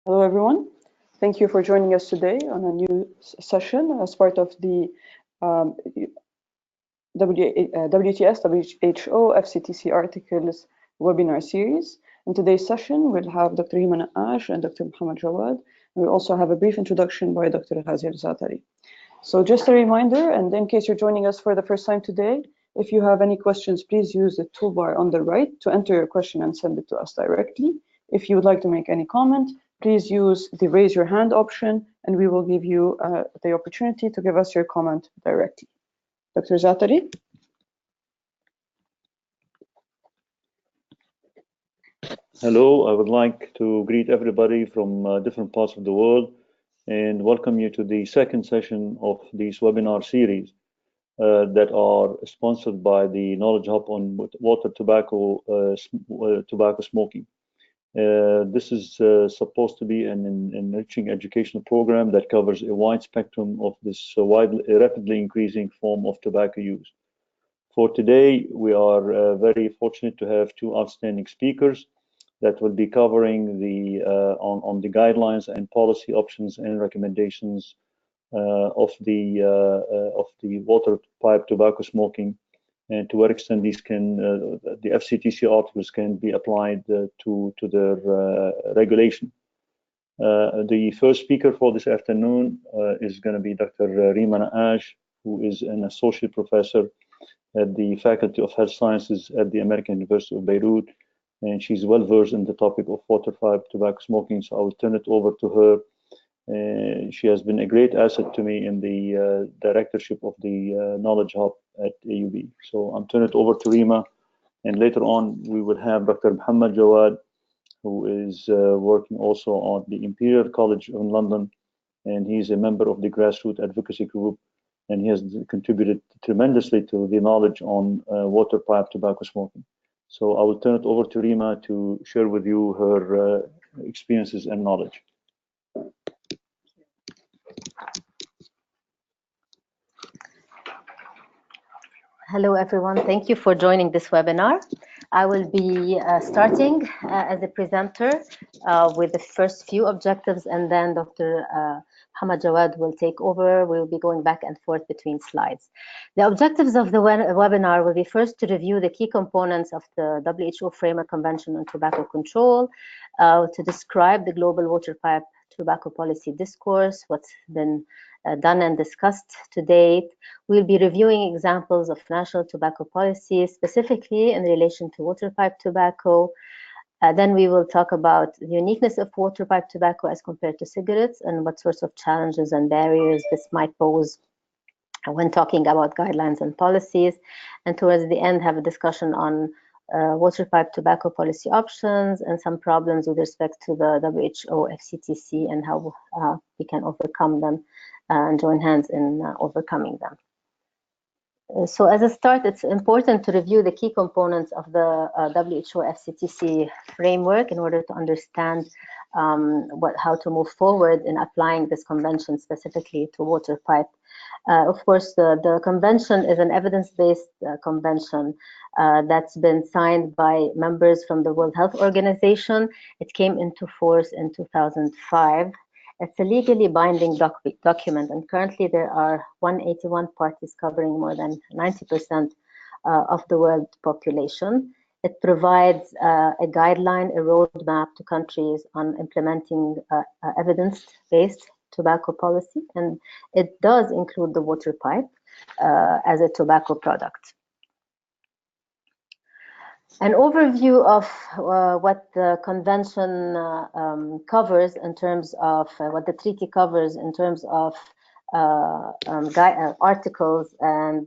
Hello, everyone. Thank you for joining us today on a new session as part of the WTS WHO FCTC articles webinar series. In today's session, we'll have Dr. Rima Nakkash and Dr. Mohammed Jawad. We'll also have a brief introduction by Dr. Ghazir Zatari. So just a reminder, and in case you're joining us for the first time today, if you have any questions, please use the toolbar on the right to enter your question and send it to us directly. If you would like to make any comment, please use the raise your hand option, and we will give you the opportunity to give us your comment directly. Dr. Zatari. Hello, I would like to greet everybody from different parts of the world and welcome you to the second session of this webinar series that are sponsored by the Knowledge Hub on water tobacco smoking. This is supposed to be an enriching educational program that covers a wide spectrum of this rapidly increasing form of tobacco use. For today, we are very fortunate to have two outstanding speakers that will be covering the on the guidelines and policy options and recommendations of the water pipe tobacco smoking, and to what extent these can the FCTC articles can be applied to their regulation. The first speaker for this afternoon is going to be Dr. Rima Nakkash, who is an associate professor at the Faculty of Health Sciences at the American University of Beirut, and she's well versed in the topic of water pipe tobacco smoking. So I will turn it over to her. She has been a great asset to me in the directorship of the Knowledge Hub at AUB. So I'm turning it over to Rima, and later on we will have Dr. Mohammed Jawad, who is working also on the Imperial College in London, and he's a member of the grassroots advocacy group, and he has contributed tremendously to the knowledge on water pipe tobacco smoking. So I will turn it over to Rima to share with you her experiences and knowledge. Hello, everyone. Thank you for joining this webinar. I will be starting as a presenter with the first few objectives, and then Dr. Mohammed Jawad will take over. We will be going back and forth between slides. The objectives of the webinar will be first to review the key components of the WHO Framework Convention on Tobacco Control, to describe the global water pipe tobacco policy discourse, what's been done and discussed to date. We'll be reviewing examples of national tobacco policies, specifically in relation to water pipe tobacco. Then we will talk about the uniqueness of water pipe tobacco as compared to cigarettes, and what sorts of challenges and barriers this might pose when talking about guidelines and policies. And towards the end, have a discussion on water pipe tobacco policy options and some problems with respect to the WHO FCTC and how we can overcome them and join hands in overcoming them. So as a start, it's important to review the key components of the WHO FCTC framework in order to understand how to move forward in applying this convention specifically to water pipe. Of course, the convention is an evidence-based convention that's been signed by members from the World Health Organization. It came into force in 2005. It's a legally binding document, and currently there are 181 parties covering more than 90% of the world population. It provides a guideline, a roadmap to countries on implementing evidence-based tobacco policy, and it does include the water pipe as a tobacco product. An overview of what the convention covers in terms of what the treaty covers in terms of articles and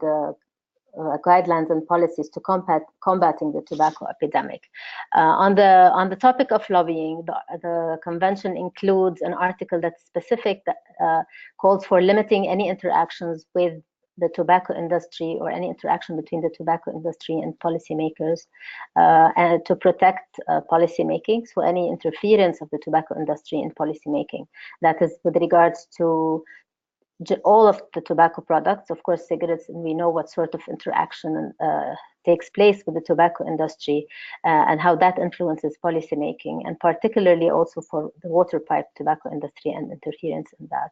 guidelines and policies to combating the tobacco epidemic. On the topic of lobbying, the convention includes an article that's specific that calls for limiting any interactions with the tobacco industry or any interaction between the tobacco industry and policymakers, and to protect policymaking. So any interference of the tobacco industry in policymaking, that is with regards to all of the tobacco products, of course, cigarettes, and we know what sort of interaction takes place with the tobacco industry and how that influences policy making, and particularly also for the water pipe tobacco industry and interference in that.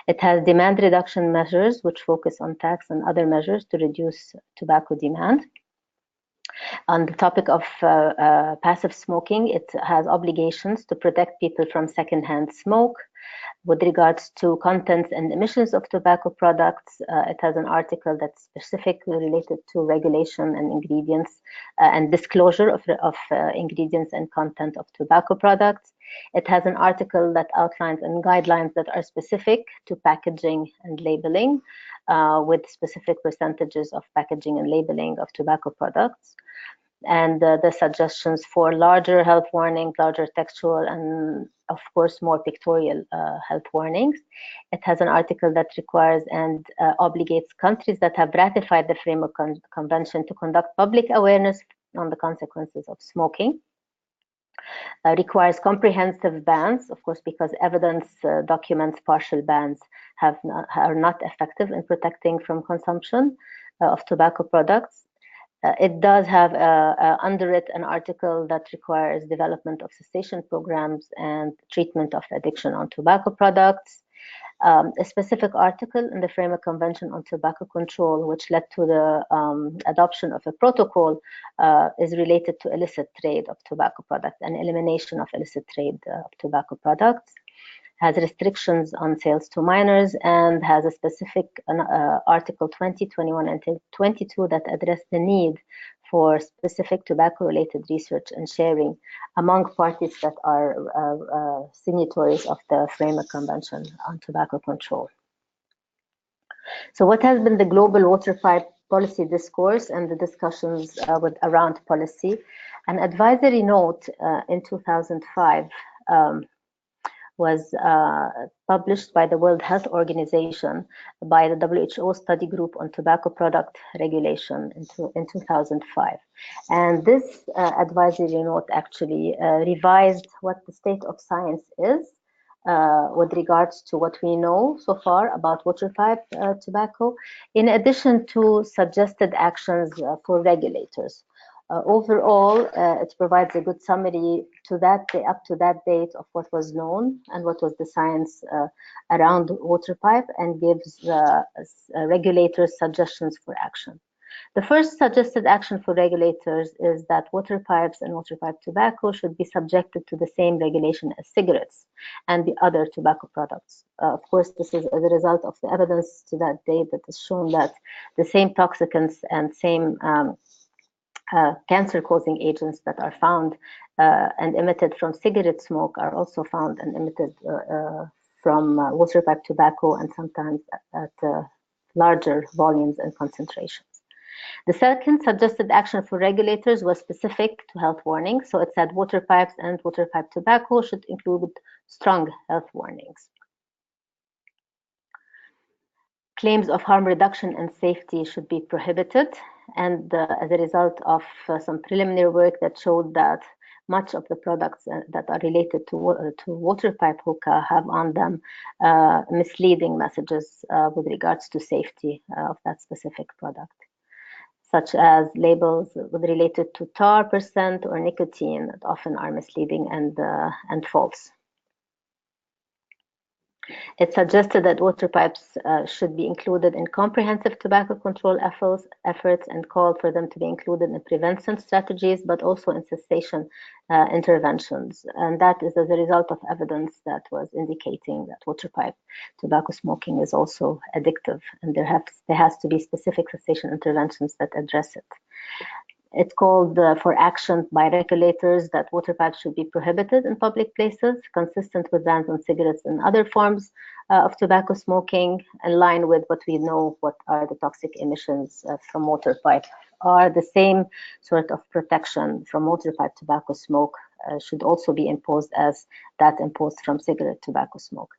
It has demand reduction measures, which focus on tax and other measures to reduce tobacco demand. On the topic of passive smoking, it has obligations to protect people from secondhand smoke. With regards to contents and emissions of tobacco products, it has an article that's specifically related to regulation and ingredients and disclosure of ingredients and content of tobacco products. It has an article that outlines and guidelines that are specific to packaging and labeling, with specific percentages of packaging and labeling of tobacco products, and the suggestions for larger health warnings, larger textual, and of course more pictorial health warnings. It has an article that requires and obligates countries that have ratified the Framework Convention to conduct public awareness on the consequences of smoking. Requires comprehensive bans, of course, because evidence documents partial bans are not effective in protecting from consumption of tobacco products. It does have under it an article that requires development of cessation programs and treatment of addiction on tobacco products. A specific article in the Framework Convention on Tobacco Control, which led to the adoption of a protocol, is related to illicit trade of tobacco products and elimination of illicit trade of tobacco products. Has restrictions on sales to minors, and has a specific Article 20, 21, and 22 that address the need for specific tobacco-related research and sharing among parties that are signatories of the Framework Convention on Tobacco Control. So what has been the global water pipe policy discourse and the discussions around policy? An advisory note in 2005 was published by the World Health Organization by the WHO Study Group on Tobacco Product Regulation in 2005. And this advisory note actually revised what the state of science is with regards to what we know so far about water pipe tobacco, in addition to suggested actions for regulators. Overall, it provides a good summary to that up to that date of what was known and what was the science around water pipe, and gives regulators suggestions for action. The first suggested action for regulators is that water pipes and water pipe tobacco should be subjected to the same regulation as cigarettes and the other tobacco products. Of course, this is as a result of the evidence to that date that has shown that the same toxicants and same cancer-causing agents that are found and emitted from cigarette smoke are also found and emitted from water pipe tobacco, and sometimes at larger volumes and concentrations. The second suggested action for regulators was specific to health warnings. So it said water pipes and water pipe tobacco should include strong health warnings. Claims of harm reduction and safety should be prohibited, and as a result of some preliminary work that showed that much of the products that are related to water pipe hookah have on them misleading messages with regards to safety of that specific product, such as labels related to tar percent or nicotine that often are misleading and false. It suggested that water pipes should be included in comprehensive tobacco control efforts and called for them to be included in prevention strategies, but also in cessation interventions. And that is as a result of evidence that was indicating that water pipe tobacco smoking is also addictive, and there has to be specific cessation interventions that address it. It called for action by regulators that water pipes should be prohibited in public places, consistent with bans on cigarettes and other forms of tobacco smoking, in line with what we know what are the toxic emissions from water pipe. Are the same sort of protection from water pipe tobacco smoke should also be imposed as that imposed from cigarette tobacco smoke.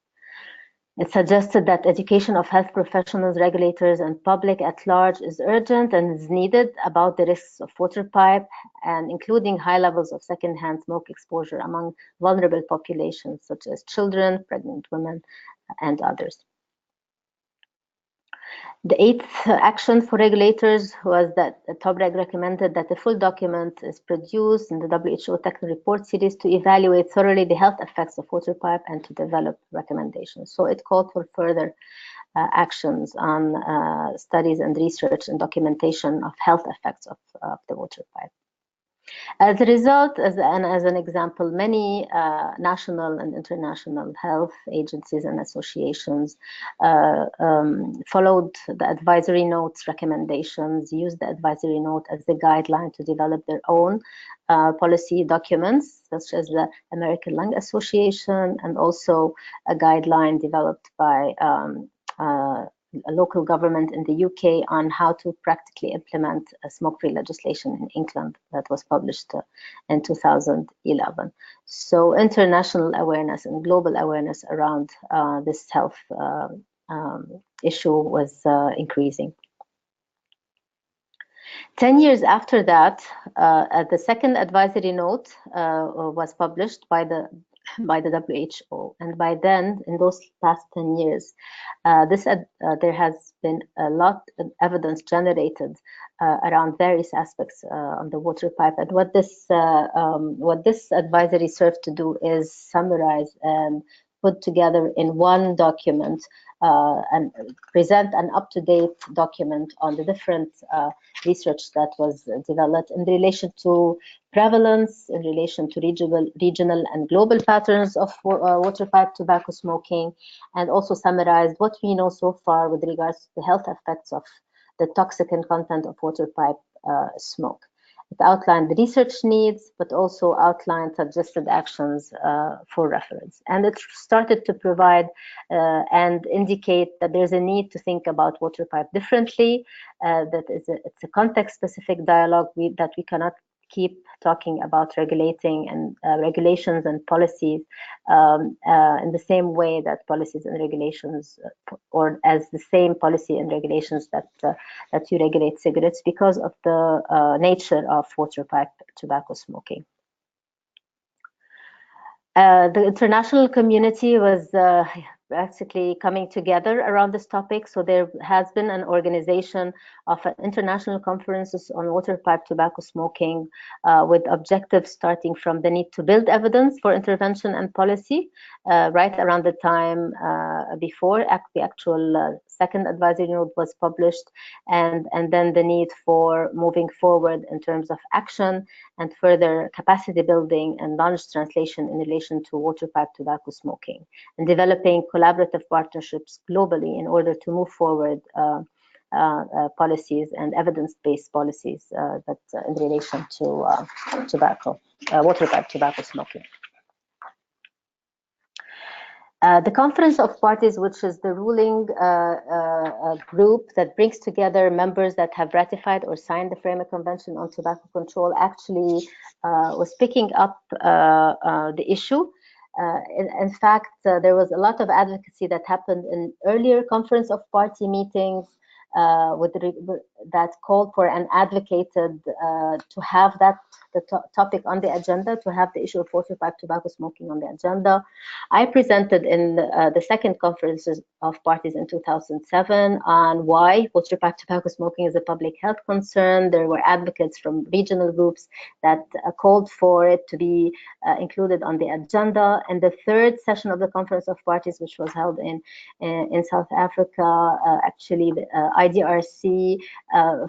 It suggested that education of health professionals, regulators, and public at large is urgent and is needed about the risks of water pipe, and including high levels of secondhand smoke exposure among vulnerable populations such as children, pregnant women, and others. The eighth action for regulators was that the TOBREG recommended that a full document is produced in the WHO technical report series to evaluate thoroughly the health effects of Waterpipe and to develop recommendations. So it called for further actions on studies and research and documentation of health effects of the Waterpipe. As a result, as an example, many national and international health agencies and associations followed the advisory notes recommendations, used the advisory note as the guideline to develop their own policy documents, such as the American Lung Association, and also a guideline developed by a local government in the UK on how to practically implement a smoke-free legislation in England that was published in 2011. So international awareness and global awareness around this health issue was increasing. 10 years after that, the second advisory note was published by the WHO, and by then, in those past 10 years, there has been a lot of evidence generated around various aspects on the Waterpipe. And what this advisory served to do is summarize and put together in one document and present an up-to-date document on the different research that was developed in relation to prevalence, in relation to regional and global patterns of Waterpipe tobacco smoking, and also summarized what we know so far with regards to the health effects of the toxic content of Waterpipe smoke. It outlined the research needs, but also outlined suggested actions for reference. And it started to provide and indicate that there's a need to think about Waterpipe differently, that it's a context-specific dialogue that we cannot keep talking about regulating and regulations and policies in the same way that policies and regulations, or as the same policy and regulations that you regulate cigarettes, because of the nature of Waterpipe tobacco smoking. The international community was practically coming together around this topic. So there has been an organization of international conferences on Waterpipe tobacco smoking with objectives starting from the need to build evidence for intervention and policy right around the time before the actual second advisory note was published, and then the need for moving forward in terms of action and further capacity building and knowledge translation in relation to Waterpipe tobacco smoking, and developing collaborative partnerships globally in order to move forward policies and evidence-based policies that in relation to Waterpipe tobacco smoking. The Conference of Parties, which is the ruling group that brings together members that have ratified or signed the Framework Convention on Tobacco Control, actually was picking up the issue. In fact, there was a lot of advocacy that happened in earlier Conference of Party meetings that called for and advocated to have the topic on the agenda, to have the issue of Waterpipe tobacco smoking on the agenda. I presented in the second Conference of Parties in 2007 on why Waterpipe tobacco smoking is a public health concern. There were advocates from regional groups that called for it to be included on the agenda. And the third session of the Conference of Parties, which was held in South Africa, actually the IDRC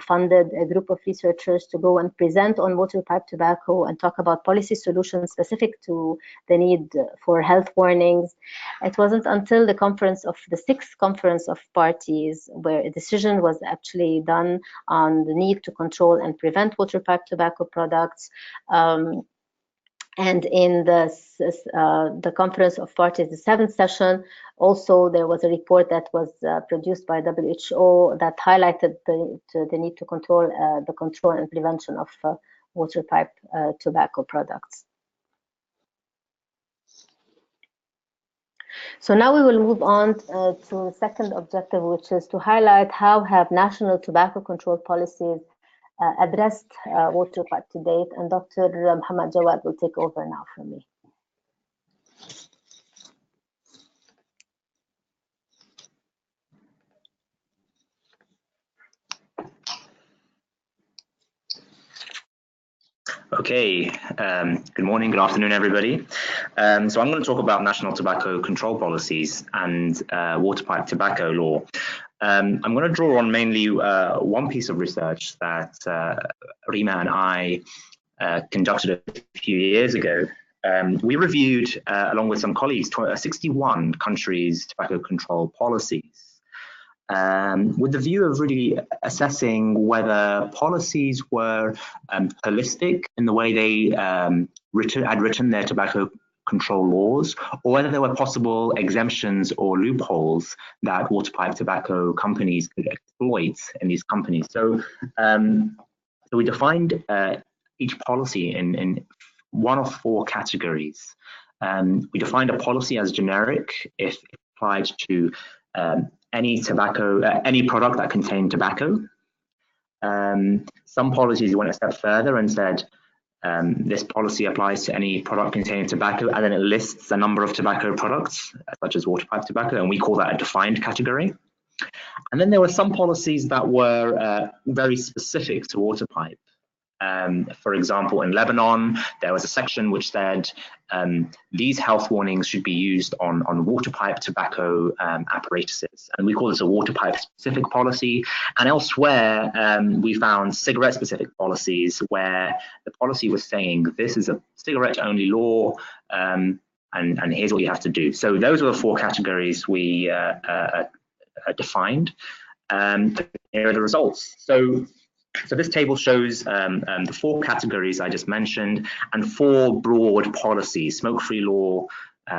funded a group of researchers to go and present on Waterpipe tobacco and talk about policy solutions specific to the need for health warnings. It wasn't until the sixth Conference of Parties where a decision was actually done on the need to control and prevent Waterpipe tobacco products. And in the Conference of Parties, the seventh session, also there was a report that was produced by WHO that highlighted the need to control and prevention of Waterpipe tobacco products. So now we will move on to the second objective, which is to highlight how have national tobacco control policies addressed Waterpipe to date, and Dr. Mohammed Jawad will take over now from me. Okay, good morning, good afternoon, everybody. So I'm going to talk about national tobacco control policies and waterpipe tobacco law. I'm going to draw on mainly one piece of research that Rima and I conducted a few years ago. We reviewed, along with some colleagues, 61 countries' tobacco control policies. With the view of really assessing whether policies were holistic in the way they had written their tobacco control laws, or whether there were possible exemptions or loopholes that waterpipe tobacco companies could exploit in these companies. So, we defined each policy in one of four categories. We defined a policy as generic if applied to any product that contained tobacco. Some policies went a step further and said this policy applies to any product containing tobacco, and then it lists a number of tobacco products, such as waterpipe tobacco, and we call that a defined category. And then there were some policies that were very specific to waterpipe. For example, in Lebanon, there was a section which said these health warnings should be used on waterpipe tobacco apparatuses. And we call this a waterpipe specific policy. And elsewhere, we found cigarette specific policies where the policy was saying this is a cigarette only law and here's what you have to do. So those are the four categories we defined. Here are the results. So this table shows the four categories I just mentioned and four broad policies: smoke-free law,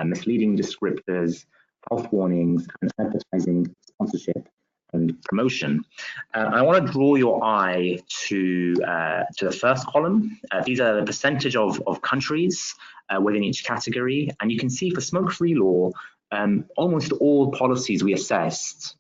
misleading descriptors, health warnings, and advertising, sponsorship, and promotion. I want to draw your eye to the first column. These are the percentage of countries within each category, and you can see for smoke-free law, almost all policies we assessed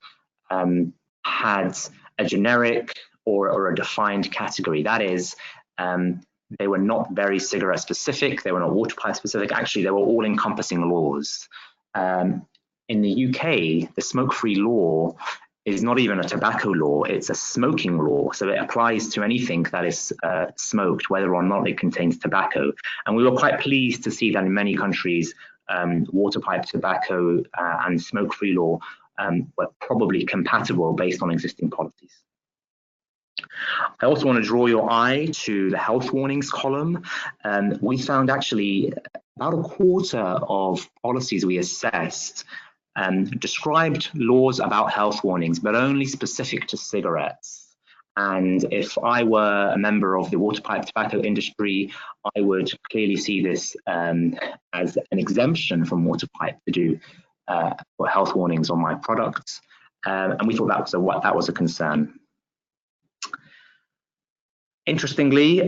had a generic or a defined category. That is, they were not very cigarette specific, they were not waterpipe specific, actually they were all encompassing laws. In the UK, the smoke-free law is not even a tobacco law, it's a smoking law. So it applies to anything that is smoked, whether or not it contains tobacco. And we were quite pleased to see that in many countries, waterpipe tobacco and smoke-free law were probably compatible based on existing policies. I also want to draw your eye to the health warnings column. We found actually about a quarter of policies we assessed described laws about health warnings, but only specific to cigarettes. And if I were a member of the waterpipe tobacco industry, I would clearly see this as an exemption from waterpipe to do for health warnings on my products. And we thought that was a concern. Interestingly,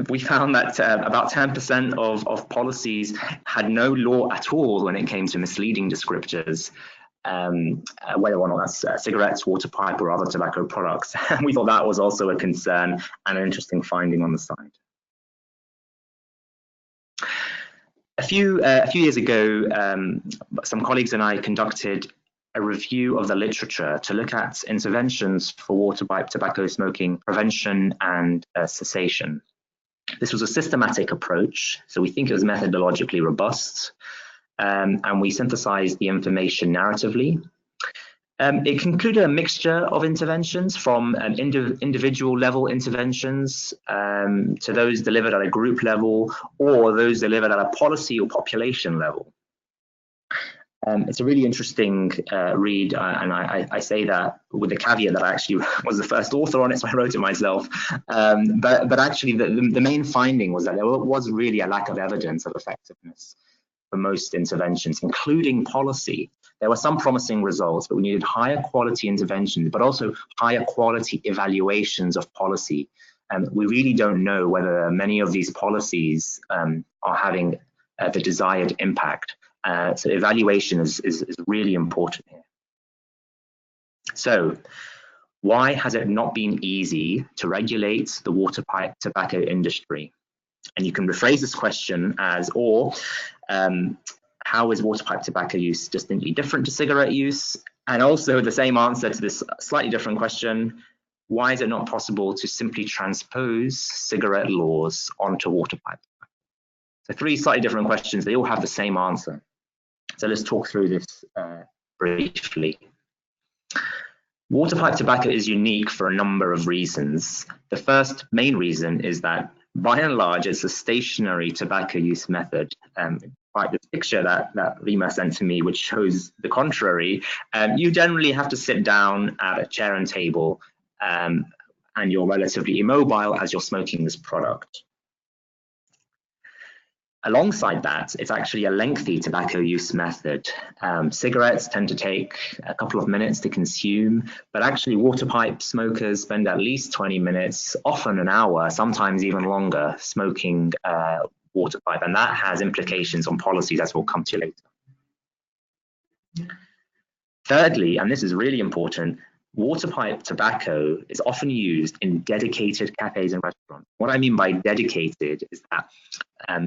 we found that about 10% of policies had no law at all when it came to misleading descriptors, whether or not that's cigarettes, waterpipe, or other tobacco products. We thought that was also a concern and an interesting finding on the side. A few years ago, some colleagues and I conducted a review of the literature to look at interventions for waterpipe tobacco smoking prevention and cessation. This was a systematic approach, so we think it was methodologically robust, and we synthesized the information narratively. It concluded a mixture of interventions from individual level interventions to those delivered at a group level or those delivered at a policy or population level. It's a really interesting read, and I say that with the caveat that I actually was the first author on it, so I wrote it myself. But actually, the main finding was that there was really a lack of evidence of effectiveness for most interventions, including policy. There were some promising results, but we needed higher quality interventions, but also higher quality evaluations of policy. We really don't know whether many of these policies are having the desired impact. So evaluation is really important here. So why has it not been easy to regulate the waterpipe tobacco industry? And you can rephrase this question as, how is waterpipe tobacco use distinctly different to cigarette use? And also the same answer to this slightly different question, why is it not possible to simply transpose cigarette laws onto water pipe? So 3 slightly different questions, they all have the same answer. So let's talk through this briefly. Water pipe tobacco is unique for a number of reasons. The first main reason is that, by and large, it's a stationary tobacco use method. Like the picture that Rima sent to me, which shows the contrary, you generally have to sit down at a chair and table, and you're relatively immobile as you're smoking this product. Alongside that, it's actually a lengthy tobacco use method. Cigarettes tend to take a couple of minutes to consume, but actually water pipe smokers spend at least 20 minutes, often an hour, sometimes even longer, smoking water pipe, and that has implications on policies, as we'll come to later. Thirdly, and this is really important, water pipe tobacco is often used in dedicated cafes and restaurants. What I mean by dedicated is that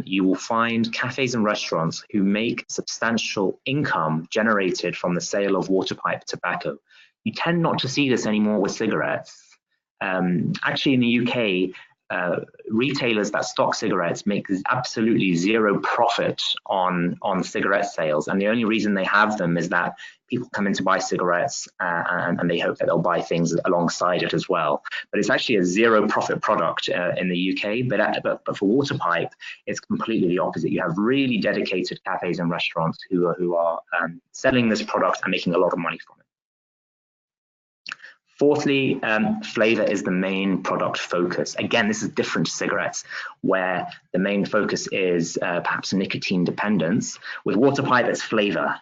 you will find cafes and restaurants who make substantial income generated from the sale of water pipe tobacco. You tend not to see this anymore with cigarettes. Actually, in the UK, retailers that stock cigarettes make absolutely zero profit on cigarette sales, and the only reason they have them is that people come in to buy cigarettes and they hope that they'll buy things alongside it as well. But it's actually a zero profit product in the UK, but for water pipe, it's completely the opposite. You have really dedicated cafes and restaurants who are selling this product and making a lot of money from it. Fourthly, flavor is the main product focus. Again, this is different to cigarettes, where the main focus is perhaps nicotine dependence. With water pipe, it's flavor.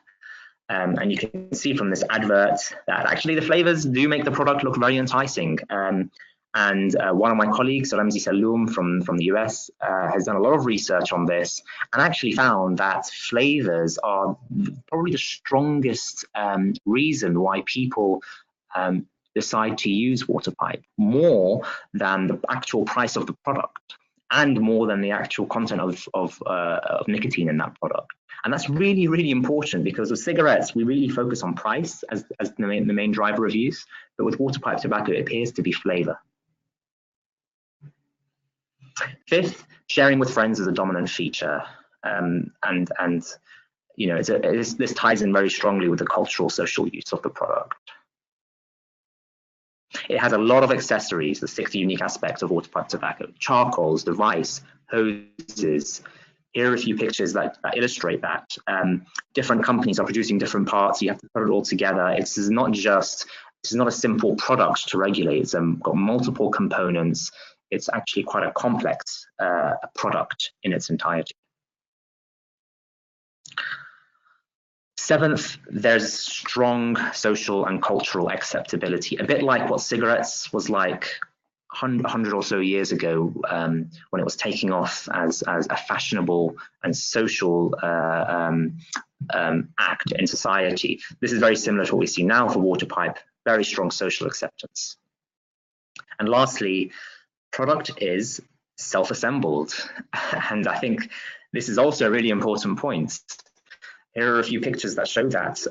And you can see from this advert that actually the flavors do make the product look very enticing. And one of my colleagues, Ramzi Saloom from the US, has done a lot of research on this and actually found that flavors are probably the strongest reason why people decide to use water pipe, more than the actual price of the product and more than the actual content of nicotine in that product. And that's really, really important, because with cigarettes, we really focus on price as the main driver of use. But with water pipe tobacco, it appears to be flavor. Fifth, sharing with friends is a dominant feature. And you know, this ties in very strongly with the cultural social use of the product. It has a lot of accessories, the 6 unique aspects of water pipe tobacco: charcoals, device, hoses. Here are a few pictures that illustrate that. Different companies are producing different parts. You have to put it all together. This is not a simple product to regulate. It's got multiple components. It's actually quite a complex product in its entirety. Seventh, there's strong social and cultural acceptability, a bit like what cigarettes was like 100 or so years ago, when it was taking off as a fashionable and social act in society. This is very similar to what we see now for water pipe, very strong social acceptance. And lastly, product is self-assembled. And I think this is also a really important point. Here are a few pictures that show that.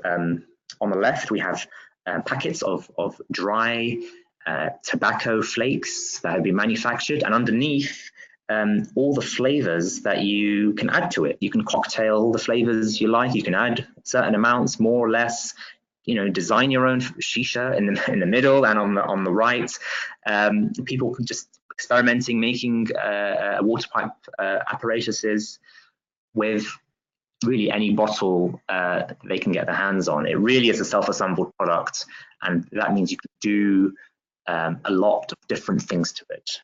On the left, we have packets of dry tobacco flakes that have been manufactured, and underneath all the flavors that you can add to it. You can cocktail the flavors you like. You can add certain amounts, more or less. You know, design your own shisha in the middle, and on the right, people can just experimenting, making water pipe apparatuses with really any bottle they can get their hands on. It really is a self-assembled product, and that means you can do a lot of different things to it.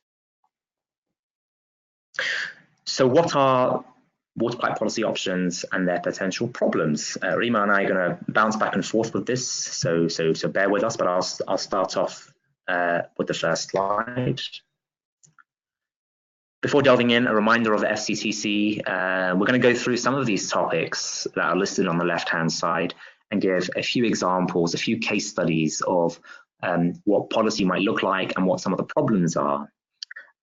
So what are water pipe policy options and their potential problems? Rima and I are going to bounce back and forth with this, so bear with us, but I'll start off with the first slide. Before delving in, a reminder of the FCTC. We're going to go through some of these topics that are listed on the left-hand side and give a few examples, a few case studies of what policy might look like and what some of the problems are.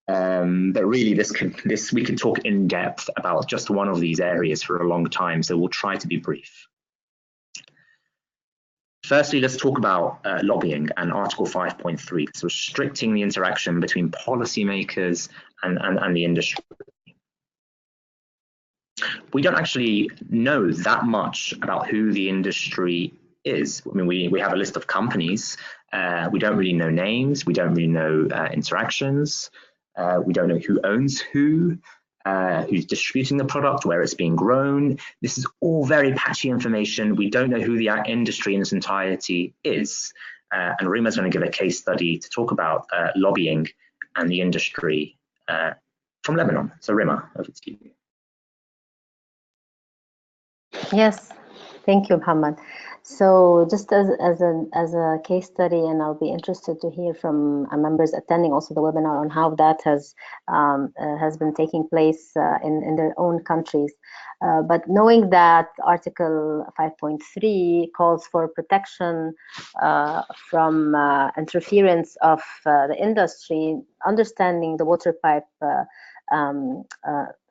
But really, we could talk in depth about just one of these areas for a long time, so we'll try to be brief. Firstly, let's talk about lobbying and Article 5.3, so restricting the interaction between policymakers and the industry. We don't actually know that much about who the industry is. I mean, we have a list of companies. We don't really know names. We don't really know interactions. We don't know who owns who's distributing the product, where it's being grown. This is all very patchy information. We don't know who the industry in its entirety is. And Rima is going to give a case study to talk about lobbying and the industry from Lebanon. So Rima, over to you. Yes, thank you, Mohammed. So just as a case study, and I'll be interested to hear from members attending also the webinar on how that has been taking place in their own countries. But knowing that Article 5.3 calls for protection from interference of the industry, understanding the water pipe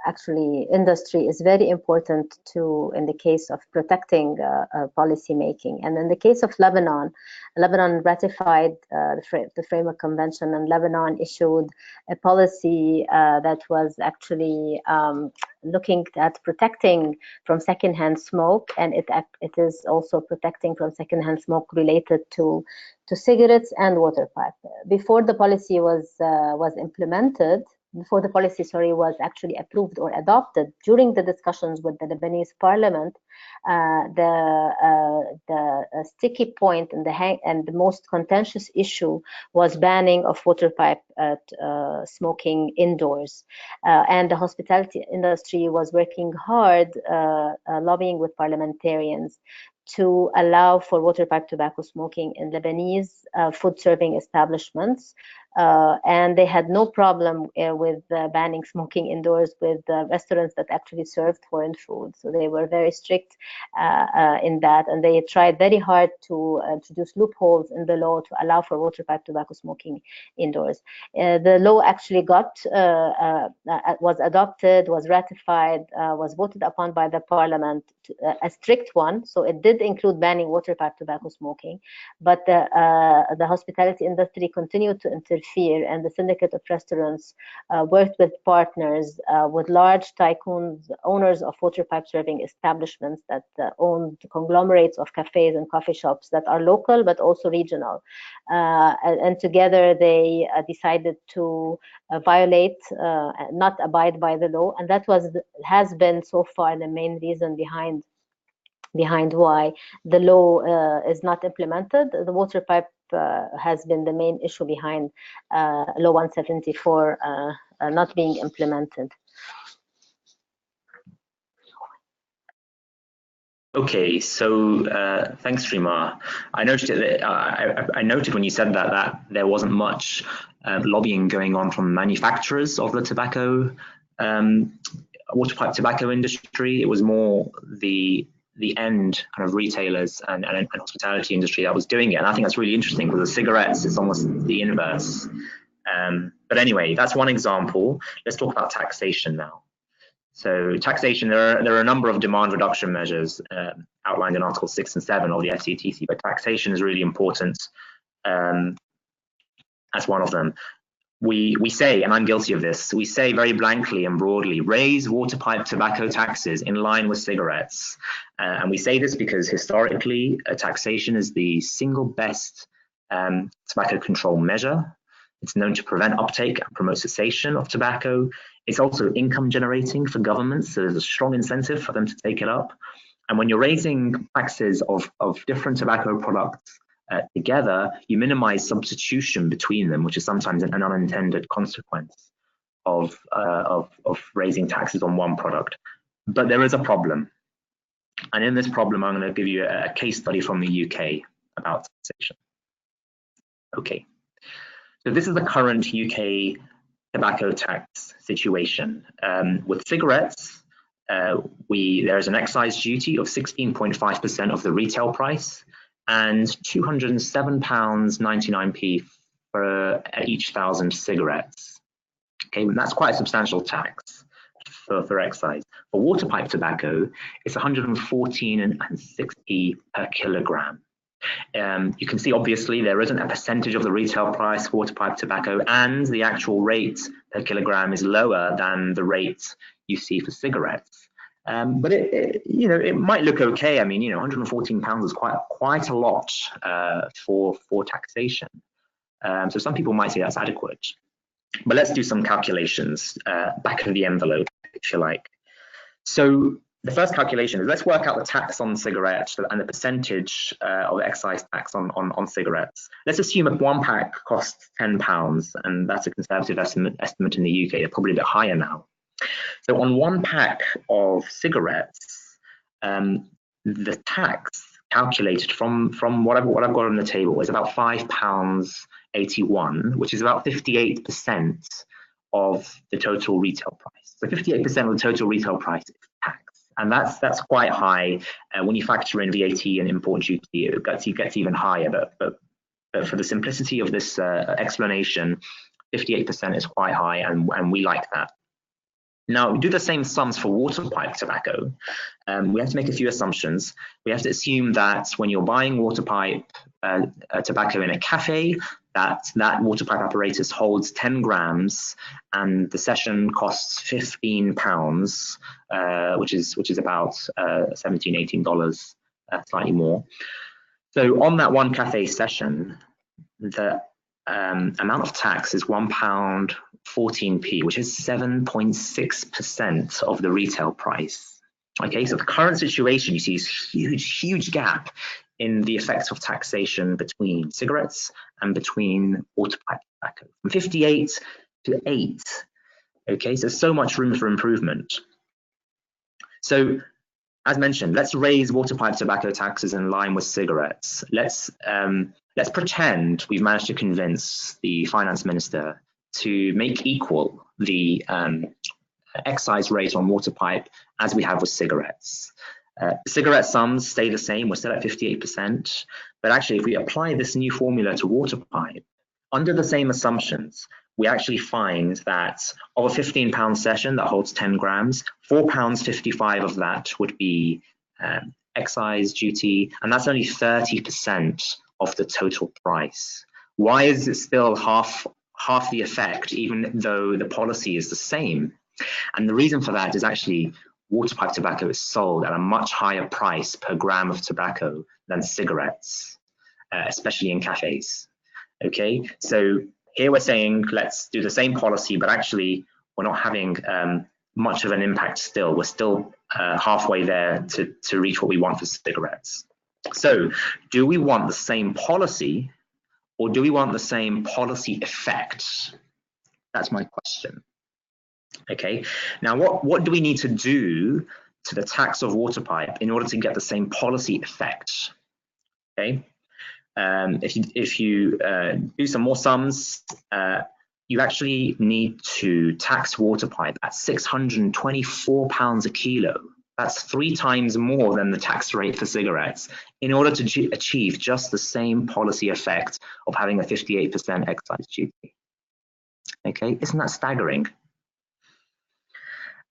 actually industry is very important to in the case of protecting policy making. And in the case of Lebanon ratified the Framework Convention, and Lebanon issued a policy that was actually looking at protecting from secondhand smoke, and it is also protecting from secondhand smoke related to cigarettes and water pipe. Before the policy was implemented, before the policy, was actually approved or adopted, during the discussions with the Lebanese parliament, the sticky point and the most contentious issue was banning of water pipe smoking indoors. And the hospitality industry was working hard, lobbying with parliamentarians to allow for water pipe tobacco smoking in Lebanese food serving establishments. And they had no problem with banning smoking indoors with restaurants that actually served foreign food. So they were very strict in that, and they tried very hard to introduce loopholes in the law to allow for water pipe tobacco smoking indoors. The law actually was adopted, was ratified, was voted upon by the parliament, a strict one. So it did include banning water pipe tobacco smoking, but the hospitality industry continued to interfere, and the syndicate of restaurants worked with partners, with large tycoons, owners of water pipe serving establishments that owned conglomerates of cafes and coffee shops that are local but also regional. And together they decided to violate, not abide by the law, and that has been so far the main reason behind why the law is not implemented. The water pipe has been the main issue behind Law 174 not being implemented. Okay, so thanks, Rima. I noted I noted when you said that there wasn't much lobbying going on from manufacturers of the tobacco, water pipe tobacco industry. It was more the end kind of retailers and hospitality industry that was doing it. And I think that's really interesting, because the cigarettes is almost the inverse. But anyway, that's one example. Let's talk about taxation now. So taxation, there are a number of demand reduction measures outlined in Articles 6 and 7 of the FCTC, but taxation is really important as one of them. We say, and I'm guilty of this, we say very blankly and broadly, raise water pipe tobacco taxes in line with cigarettes. And we say this because historically, taxation is the single best tobacco control measure. It's known to prevent uptake and promote cessation of tobacco. It's also income generating for governments, so there's a strong incentive for them to take it up. And when you're raising taxes of different tobacco products together, you minimize substitution between them, which is sometimes an unintended consequence of raising taxes on one product. But there is a problem. And in this problem, I'm going to give you a case study from the UK about taxation. Okay. So this is the current UK tobacco tax situation. With cigarettes, there is an excise duty of 16.5% of the retail price and £207.99 for each 1,000 cigarettes. Okay, and that's quite a substantial tax for excise. For water pipe tobacco, it's 114.6p per kilogram. You can see, obviously, there isn't a percentage of the retail price for water pipe tobacco, and the actual rate per kilogram is lower than the rate you see for cigarettes. But it might look okay. I mean, £114 is quite a lot for taxation. So some people might say that's adequate. But let's do some calculations back of the envelope, if you like. So the first calculation is, let's work out the tax on cigarettes and the percentage of excise tax on cigarettes. Let's assume that one pack costs £10, and that's a conservative estimate in the UK. They're probably a bit higher now. So on one pack of cigarettes, the tax calculated from what I've got on the table is about £5.81, which is about 58% of the total retail price. So 58% of the total retail price is tax, and that's quite high. When you factor in VAT and import duty, it gets even higher. But for the simplicity of this explanation, 58% is quite high, and we like that. Now, we do the same sums for water pipe tobacco. We have to make a few assumptions. We have to assume that when you're buying water pipe tobacco in a cafe, that water pipe apparatus holds 10 grams, and the session costs £15, which is about $17, $18, slightly more. So on that one cafe session, the amount of tax is £1.14p, which is 7.6% of the retail price. Okay, so the current situation you see is huge gap in the effects of taxation between cigarettes and between water pipe tobacco, from 58 to 8. Okay, so much room for improvement. So, as mentioned, let's raise water pipe tobacco taxes in line with cigarettes. Let's pretend we've managed to convince the finance minister to make equal the excise rate on water pipe as we have with cigarettes. Cigarette sums stay the same, we're still at 58%, but actually if we apply this new formula to water pipe, under the same assumptions, we actually find that of a £15 session that holds 10 grams, £4.55 of that would be excise duty, and that's only 30% of the total price. Why is it still half the effect, even though the policy is the same? And the reason for that is actually water pipe tobacco is sold at a much higher price per gram of tobacco than cigarettes, especially in cafes. Okay, so here we're saying let's do the same policy, but actually we're not having much of an impact still. We're still halfway there to reach what we want for cigarettes. So do we want the same policy, or do we want the same policy effect? That's my question. Okay, now what do we need to do to the tax of water pipe in order to get the same policy effect? Okay, if you do some more sums, you actually need to tax water pipe at £624 a kilo. That's 3 times more than the tax rate for cigarettes in order to achieve just the same policy effect of having a 58% excise duty. Okay, isn't that staggering?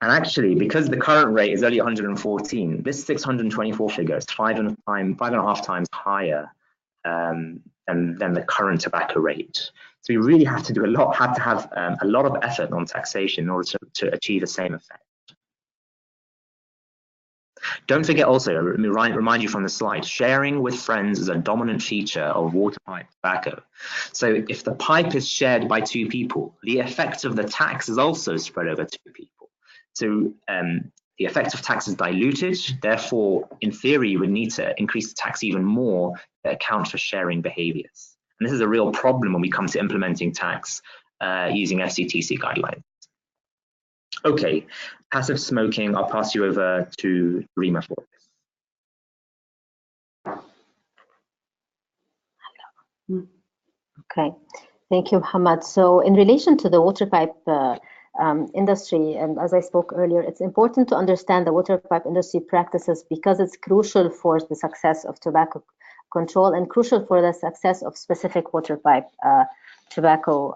And actually, because the current rate is only 114, this 624 figure is 5.5 times higher than the current tobacco rate. So we really have to do a lot of effort on taxation in order to achieve the same effect. Don't forget also, let me remind you from the slide, sharing with friends is a dominant feature of water pipe tobacco. So if the pipe is shared by 2 people, the effect of the tax is also spread over 2 people. So the effect of tax is diluted, therefore, in theory, you would need to increase the tax even more to account for sharing behaviors. And this is a real problem when we come to implementing tax using FCTC guidelines. Okay, passive smoking, I'll pass you over to Rima for this. Okay, thank you, Mohammed. So in relation to the water pipe industry, and as I spoke earlier, it's important to understand the water pipe industry practices because it's crucial for the success of tobacco control and crucial for the success of specific water pipe tobacco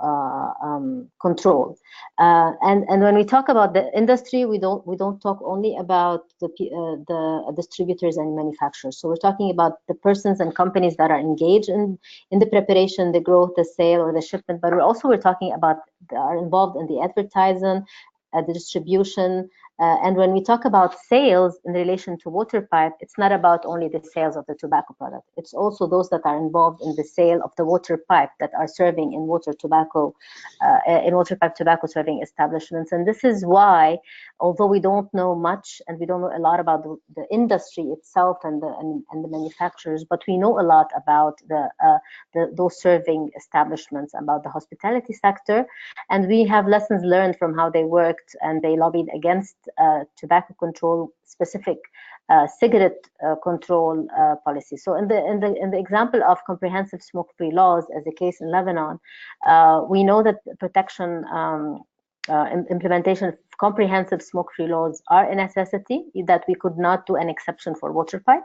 control. And when we talk about the industry, we don't talk only about the distributors and manufacturers. So we're talking about the persons and companies that are engaged in the preparation, the growth, the sale, or the shipment. But we're talking about are involved in the advertising, the distribution. And when we talk about sales in relation to Waterpipe, it's not about only the sales of the tobacco product. It's also those that are involved in the sale of the Waterpipe that are serving in Waterpipe tobacco serving establishments. And this is why, although we don't know much and we don't know a lot about the industry itself and the manufacturers, but we know a lot about those serving establishments, about the hospitality sector, and we have lessons learned from how they worked and they lobbied against tobacco control, specific cigarette control policy. So in the example of comprehensive smoke-free laws, as the case in Lebanon, we know that protection implementation of comprehensive smoke-free laws are a necessity, that we could not do an exception for Waterpipe,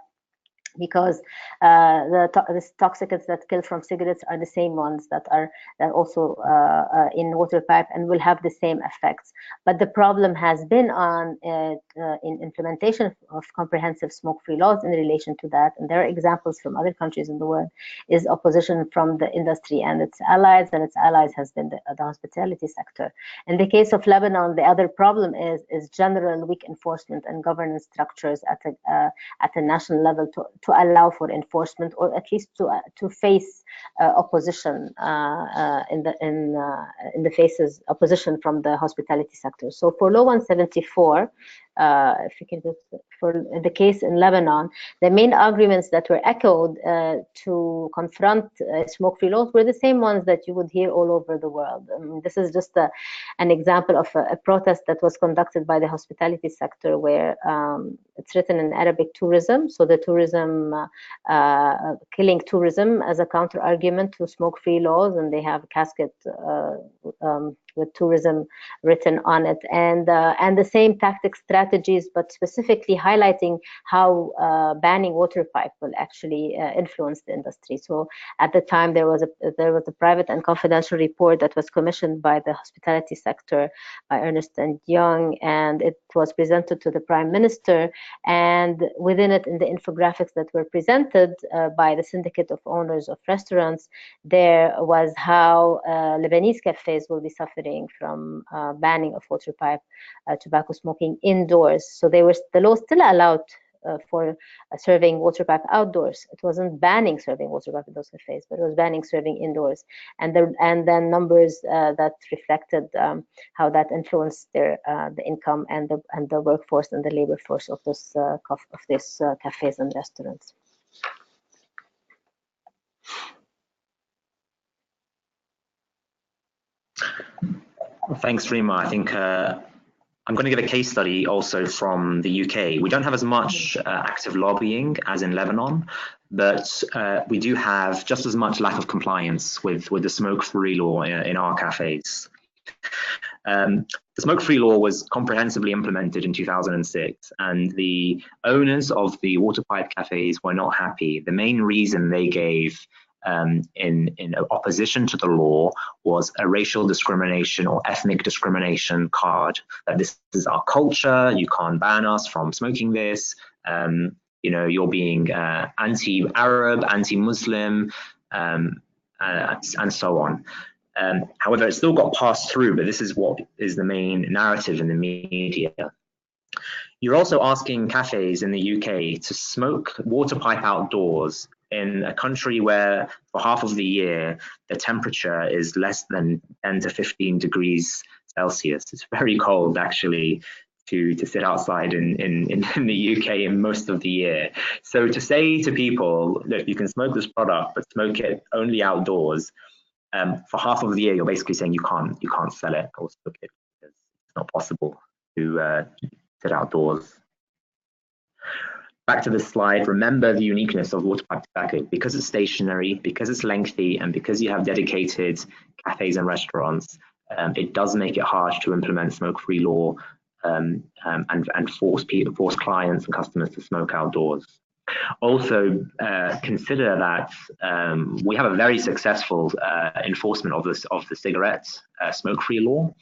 because the toxicants that kill from cigarettes are the same ones that are also in Waterpipe and will have the same effects. But the problem has been on in implementation of comprehensive smoke-free laws in relation to that, and there are examples from other countries in the world, is opposition from the industry and its allies, and its allies has been the hospitality sector. In the case of Lebanon, the other problem is general weak enforcement and governance structures at a national level to allow for enforcement, or at least to face opposition in the faces opposition from the hospitality sector. So for Law 174, if you can just, in the case in Lebanon, the main arguments that were echoed to confront smoke-free laws were the same ones that you would hear all over the world. This is just an example of a protest that was conducted by the hospitality sector, where it's written in Arabic, tourism. So the tourism, killing tourism as a counter argument to smoke-free laws, and they have a casket with tourism written on it, and the same tactics, strategies, but specifically highlighting how banning Waterpipe will actually influence the industry. So at the time, there was a private and confidential report that was commissioned by the hospitality sector by Ernst & Young, and it was presented to the Prime Minister. And within it, in the infographics that were presented by the Syndicate of Owners of Restaurants, there was how Lebanese cafes will be suffering from banning of Waterpipe tobacco smoking indoors. So the law still allowed for serving Waterpipe outdoors. It wasn't banning serving Waterpipe in those cafes, but it was banning serving indoors. And then numbers that reflected how that influenced the income and the workforce and the labor force of those cafes and restaurants. Well, thanks, Rima. I think I'm going to give a case study also from the UK. We don't have as much active lobbying as in Lebanon, but we do have just as much lack of compliance with the smoke-free law in our cafes. The smoke-free law was comprehensively implemented in 2006, and the owners of the Waterpipe cafes were not happy. The main reason they gave in opposition to the law was a racial discrimination or ethnic discrimination card. That this is our culture, you can't ban us from smoking this, you know, you're being anti-Arab, anti-Muslim, and so on. However, it still got passed through, but this is what is the main narrative in the media. You're also asking cafes in the UK to smoke Waterpipe outdoors in a country where for half of the year the temperature is less than 10 to 15 degrees Celsius. It's very cold actually to sit outside in the UK in most of the year. So to say to people that you can smoke this product but smoke it only outdoors, for half of the year you're basically saying you can't sell it or smoke it because it's not possible to sit outdoors. Back to this slide, remember the uniqueness of Waterpipe tobacco. Because it's stationary, because it's lengthy, and because you have dedicated cafes and restaurants, it does make it hard to implement smoke-free law and force clients and customers to smoke outdoors. Also, consider that we have a very successful enforcement of the cigarette smoke-free law,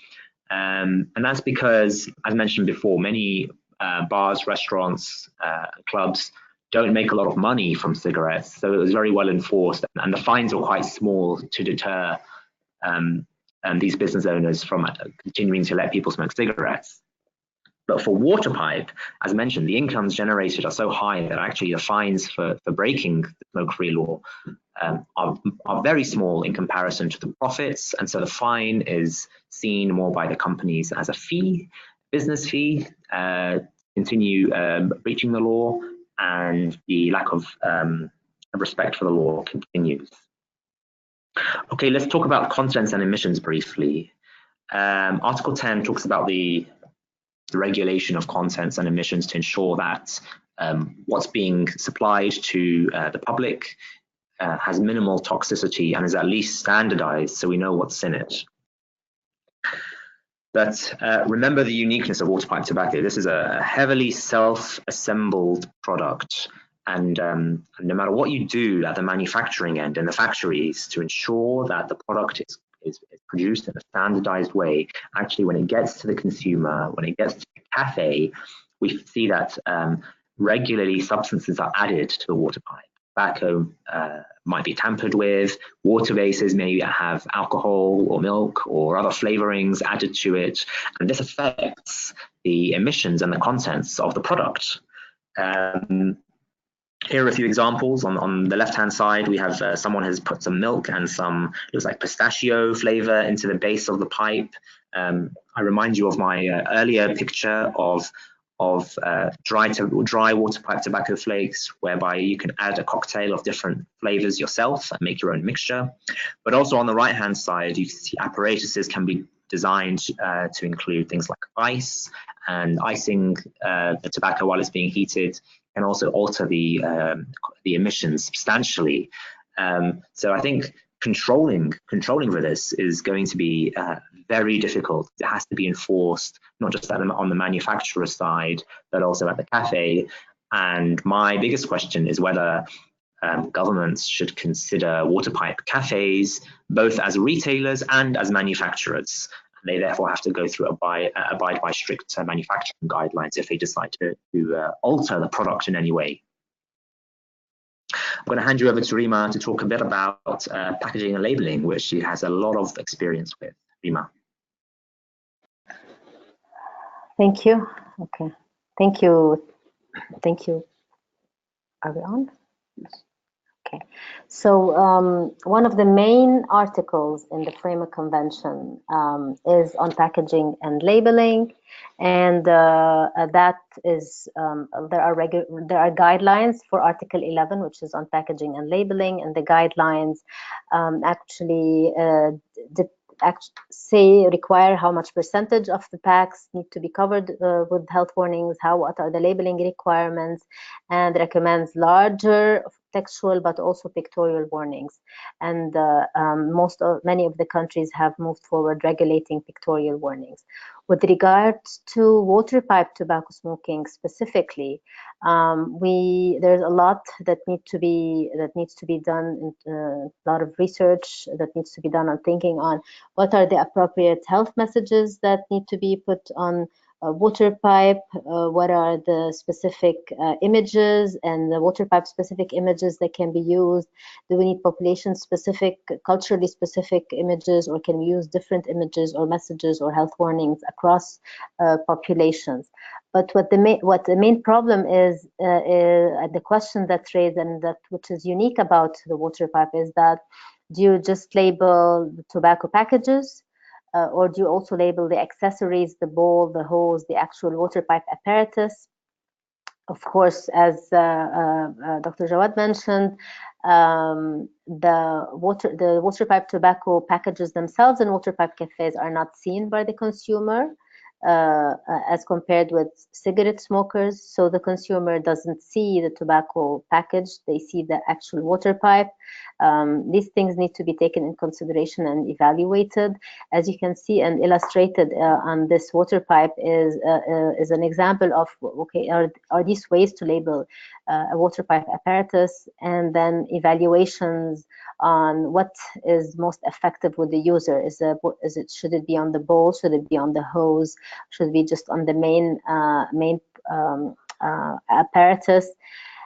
and that's because, as mentioned before, many bars, restaurants, clubs don't make a lot of money from cigarettes, so it was very well enforced, and the fines were quite small to deter these business owners from continuing to let people smoke cigarettes. But for Waterpipe, as mentioned, the incomes generated are so high that actually the fines for breaking the smoke-free law are very small in comparison to the profits, and so the fine is seen more by the companies as a fee, business fee, continue breaching the law, and the lack of respect for the law continues. Okay, let's talk about contents and emissions briefly. Article 10 talks about the regulation of contents and emissions to ensure that what's being supplied to the public has minimal toxicity and is at least standardized so we know what's in it. But remember the uniqueness of Waterpipe tobacco. This is a heavily self-assembled product, and no matter what you do at the manufacturing end in the factories to ensure that the product is produced in a standardized way, actually when it gets to the consumer, when it gets to the cafe, we see that regularly substances are added to the Waterpipe. Tobacco might be tampered with, water bases may have alcohol or milk or other flavorings added to it, and this affects the emissions and the contents of the product. Here are a few examples. On the left-hand side, we have someone has put some milk and some, looks like pistachio flavor into the base of the pipe. I remind you of my earlier picture of dry Waterpipe tobacco flakes, whereby you can add a cocktail of different flavors yourself and make your own mixture. But also on the right-hand side, you can see apparatuses can be designed to include things like ice, and icing the tobacco while it's being heated can also alter the emissions substantially. So I think controlling for this is going to be very difficult. It has to be enforced, not just on the manufacturer side, but also at the cafe. And my biggest question is whether governments should consider Waterpipe cafes both as retailers and as manufacturers. They therefore have to go through abide by strict manufacturing guidelines if they decide to alter the product in any way. I'm going to hand you over to Rima to talk a bit about packaging and labeling, which she has a lot of experience with. Rima. Thank you. Okay. Thank you. Thank you. Are we on? Yes. Okay. So one of the main articles in the Framework Convention is on packaging and labeling, and that is there are guidelines for Article 11, which is on packaging and labeling, and the guidelines require how much percentage of the packs need to be covered with health warnings, what are the labeling requirements, and recommends larger textual but also pictorial warnings. And many of the countries have moved forward regulating pictorial warnings. With regards to Waterpipe tobacco smoking specifically, there's a lot that needs to be done, a lot of research that needs to be done on thinking on what are the appropriate health messages that need to be put on Waterpipe, what are the specific images and the Waterpipe specific images that can be used. Do we need population specific, culturally specific images, or can we use different images or messages or health warnings across populations? But what the main problem is the question that's raised, and that which is unique about the Waterpipe, is that do you just label the tobacco packages? Or do you also label the accessories, the bowl, the hose, the actual Waterpipe apparatus? Of course, as Dr. Jawad mentioned, the Waterpipe tobacco packages themselves in Waterpipe cafes are not seen by the consumer as compared with cigarette smokers. So the consumer doesn't see the tobacco package, they see the actual Waterpipe. These things need to be taken in consideration and evaluated. As you can see and illustrated on this water pipe is an example of, okay, are these ways to label a water pipe apparatus, and then evaluations on what is most effective with the user. Should it be on the bowl? Should it be on the hose? Should it be just on the main apparatus?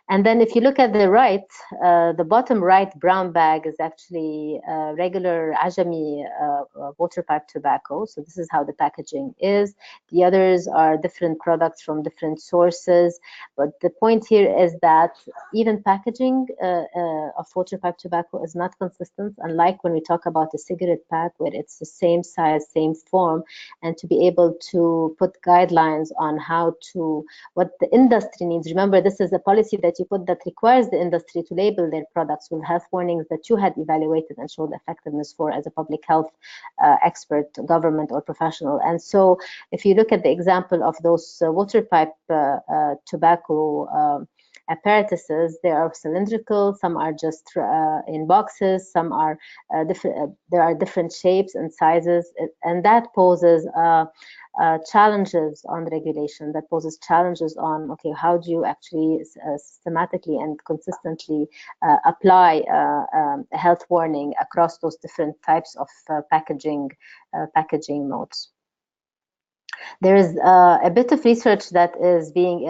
And then if you look at the right, the bottom right brown bag is actually regular Ajami water pipe tobacco. So this is how the packaging is. The others are different products from different sources. But the point here is that even packaging of water pipe tobacco is not consistent, unlike when we talk about a cigarette pack where it's the same size, same form, and to be able to put guidelines on what the industry needs. Remember, this is a policy that you put that requires the industry to label their products with health warnings that you had evaluated and showed effectiveness for as a public health expert, government, or professional. And so if you look at the example of those water pipe tobacco apparatuses, they are cylindrical, some are just in boxes, some are different. There are different shapes and sizes, and that poses challenges on regulation, that poses challenges on, okay, how do you actually systematically and consistently apply a health warning across those different types of packaging modes. There is a bit of research that is being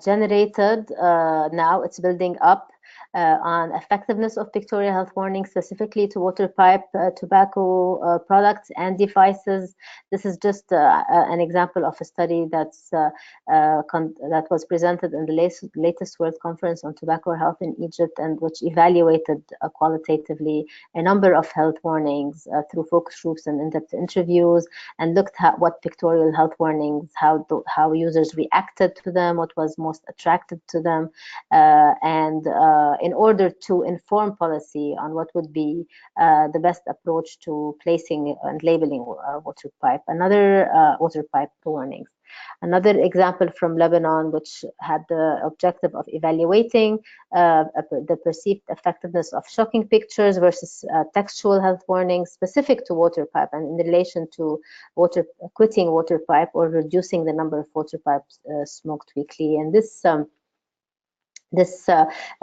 generated now. It's building up on effectiveness of pictorial health warnings specifically to water pipe tobacco products and devices. This is just an example of a study that was presented in the latest World Conference on Tobacco Health in Egypt, and which evaluated qualitatively a number of health warnings through focus groups and in-depth interviews, and looked at what pictorial health warnings, how users reacted to them, what was most attractive to them, and in order to inform policy on what would be the best approach to placing and labeling water pipe, water pipe warnings. Another example from Lebanon, which had the objective of evaluating the perceived effectiveness of shocking pictures versus textual health warnings specific to water pipe and in relation to quitting water pipe or reducing the number of water pipes smoked weekly. And this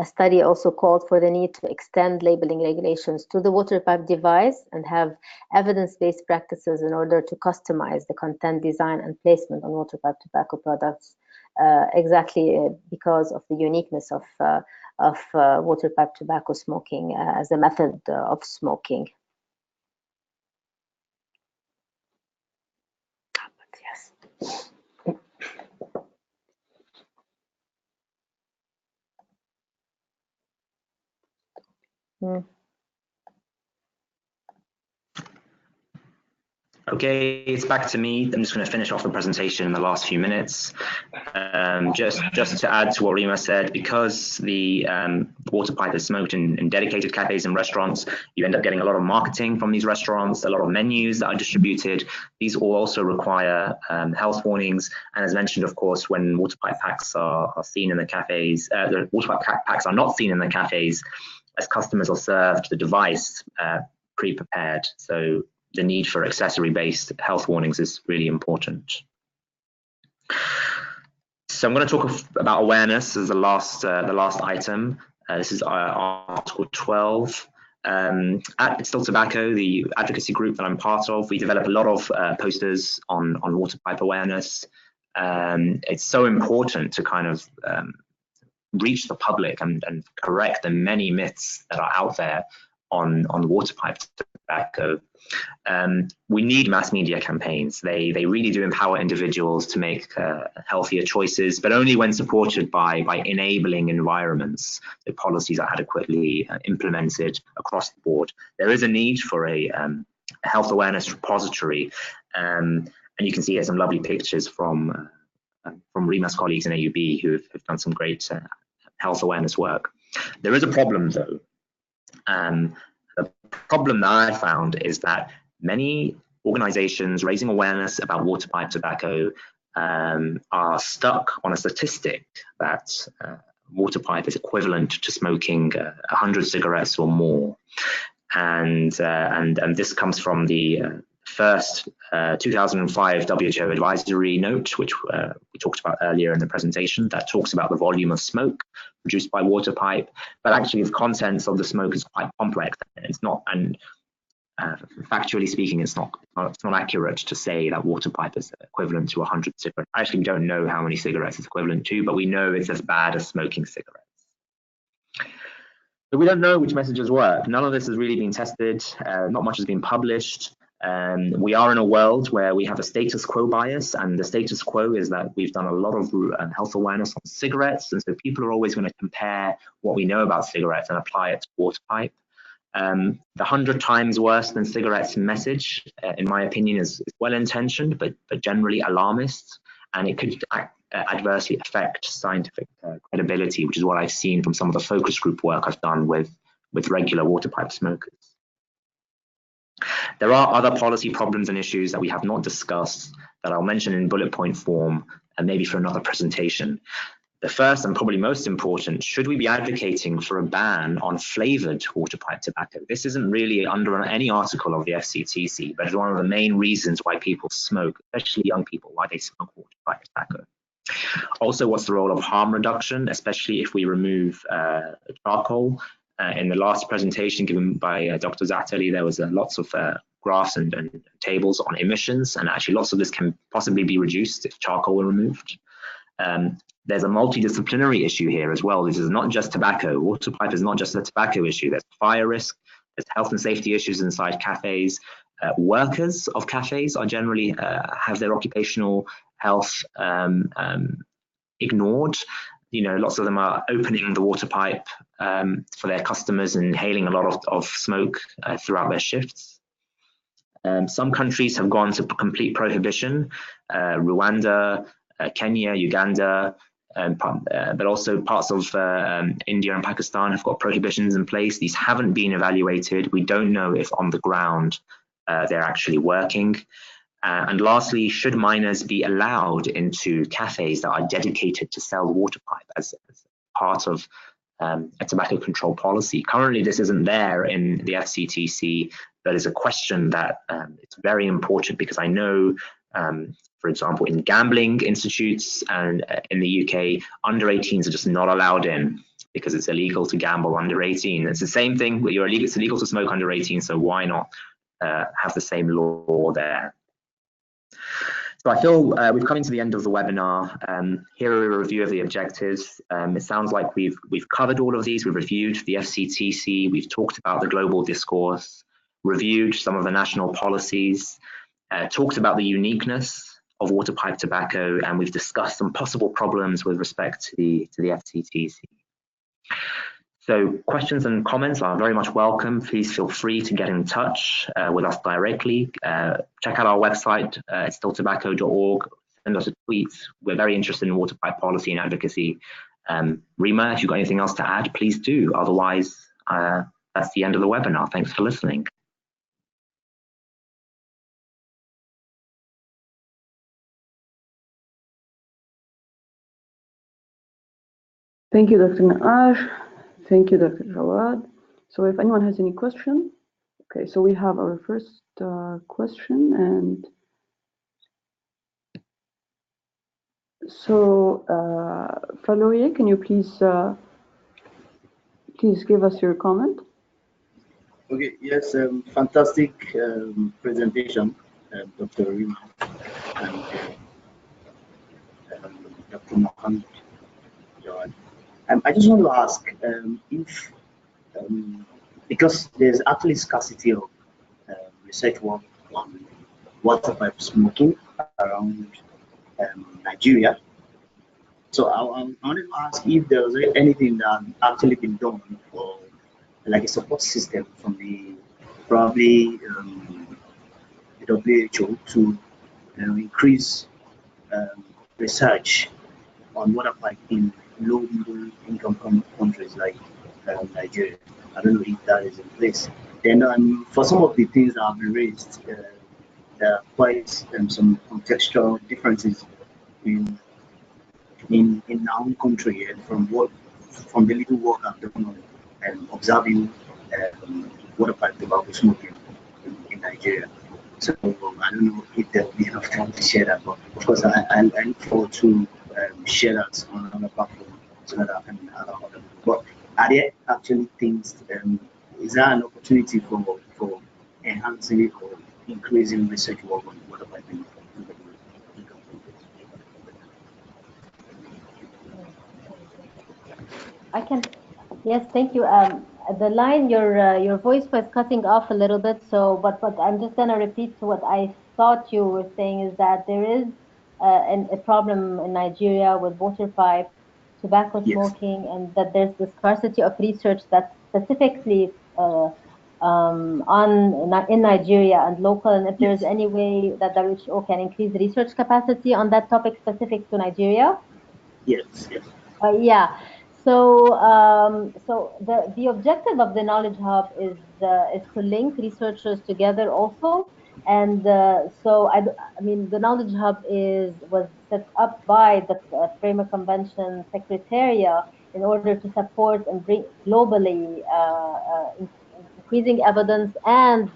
study also called for the need to extend labeling regulations to the water pipe device and have evidence-based practices in order to customize the content design and placement on water pipe tobacco products, exactly because of the uniqueness of water pipe tobacco smoking as a method of smoking. Yes. Okay, it's back to me. I'm just going to finish off the presentation in the last few minutes. Just to add to what Rima said, because the water pipe is smoked in dedicated cafes and restaurants, you end up getting a lot of marketing from these restaurants, a lot of menus that are distributed. These all also require health warnings. And as mentioned, of course, when water pipe packs are seen in the cafes, the water pipe packs are not seen in the cafes, as customers are served the device pre-prepared. So the need for accessory-based health warnings is really important. So I'm going to talk about awareness as the last item. This is Article 12. At Still Tobacco, the advocacy group that I'm part of, we develop a lot of posters on water pipe awareness. It's so important to kind of reach the public and correct the many myths that are out there on water pipe tobacco. We need mass media campaigns. They really do empower individuals to make healthier choices, but only when supported by enabling environments. The policies are adequately implemented across the board. There is a need for a health awareness repository, and you can see here some lovely pictures from Rima's colleagues in AUB who have done some great health awareness work. There is a problem though. The problem that I found is that many organizations raising awareness about water pipe tobacco are stuck on a statistic that water pipe is equivalent to smoking 100 cigarettes or more. And this comes from the first 2005 WHO advisory note, which we talked about earlier in the presentation, that talks about the volume of smoke produced by water pipe. But actually, the contents of the smoke is quite complex. It's not, and factually speaking, it's not accurate to say that water pipe is equivalent to 100 cigarettes. Actually, we don't know how many cigarettes it's equivalent to, but we know it's as bad as smoking cigarettes. But we don't know which messages work. None of this has really been tested. Not much has been published. We are in a world where we have a status quo bias, and the status quo is that we've done a lot of health awareness on cigarettes, and so people are always going to compare what we know about cigarettes and apply it to water pipe. The 100 times worse than cigarettes message, in my opinion, is well-intentioned, but generally alarmist, and it could adversely affect scientific credibility, which is what I've seen from some of the focus group work I've done with regular water pipe smokers. There are other policy problems and issues that we have not discussed that I'll mention in bullet point form and maybe for another presentation. The first and probably most important, should we be advocating for a ban on flavored water pipe tobacco? This isn't really under any article of the FCTC, but it's one of the main reasons why people smoke, especially young people, why they smoke water pipe tobacco. Also, what's the role of harm reduction, especially if we remove charcoal? In the last presentation given by Dr. Zahteli, there was lots of graphs and tables on emissions, and actually lots of this can possibly be reduced if charcoal were removed. There's a multidisciplinary issue here as well. This is not just tobacco. Water pipe is not just a tobacco issue. There's fire risk, there's health and safety issues inside cafes. Workers of cafes are generally have their occupational health ignored. You know, lots of them are opening the water pipe for their customers and inhaling a lot of smoke throughout their shifts. Some countries have gone to complete prohibition. Rwanda, Kenya, Uganda, but also parts of India and Pakistan have got prohibitions in place. These haven't been evaluated. We don't know if on the ground they're actually working. And lastly, should minors be allowed into cafes that are dedicated to sell water pipe as part of a tobacco control policy? Currently, this isn't there in the FCTC, but it's a question that it's very important, because I know, for example, in gambling institutes and in the UK, under 18s are just not allowed in because it's illegal to gamble under 18. It's the same thing, it's illegal to smoke under 18, so why not have the same law there? So I feel we've come to the end of the webinar. Here are a review of the objectives. It sounds like we've covered all of these. We've reviewed the FCTC. We've talked about the global discourse, reviewed some of the national policies, talked about the uniqueness of water pipe tobacco, and we've discussed some possible problems with respect to the FCTC. So questions and comments are very much welcome. Please feel free to get in touch with us directly. Check out our website, it's stilltobacco.org. Send us a tweet. We're very interested in water pipe policy and advocacy. Rima, if you've got anything else to add, please do. Otherwise, that's the end of the webinar. Thanks for listening. Thank you, Dr. Nakkash. Thank you, Dr. Jawad. So if anyone has any question, okay, so we have our first question, and so Faloye, can you please give us your comment? Okay, yes, fantastic presentation, Dr. Rima and Dr. Mohammed Jawad. I just want to ask if, because there's actually scarcity of research work on water pipe smoking around Nigeria. So I wanted to ask if there was anything that actually been done for like a support system from the probably the WHO to increase research on water pipe in low middle income countries like Nigeria. I don't know if that is in place. Then for some of the things that have been raised, there are quite some contextual differences in our own country and from what from the little work I've done on observing waterpipe tobacco smoking in Nigeria. So I don't know if there will be enough time to share that, but of course I look forward to share that on another platform so that I can allow other people. But are there actually things, is there an opportunity for enhancing or increasing research work on waterpipe in I can, yes, thank you. The line, your voice was cutting off a little bit, so but I'm just gonna repeat what I thought you were saying is that there is a problem in Nigeria with waterpipe, tobacco smoking, and that there's the scarcity of research that's specifically in Nigeria and local, and if there's any way that WHO can increase research capacity on that topic specific to Nigeria. Yes. Yeah. So, so the objective of the Knowledge Hub is to link researchers together also, and so I mean the Knowledge Hub was set up by the Framework Convention Secretariat in order to support and bring globally increasing evidence and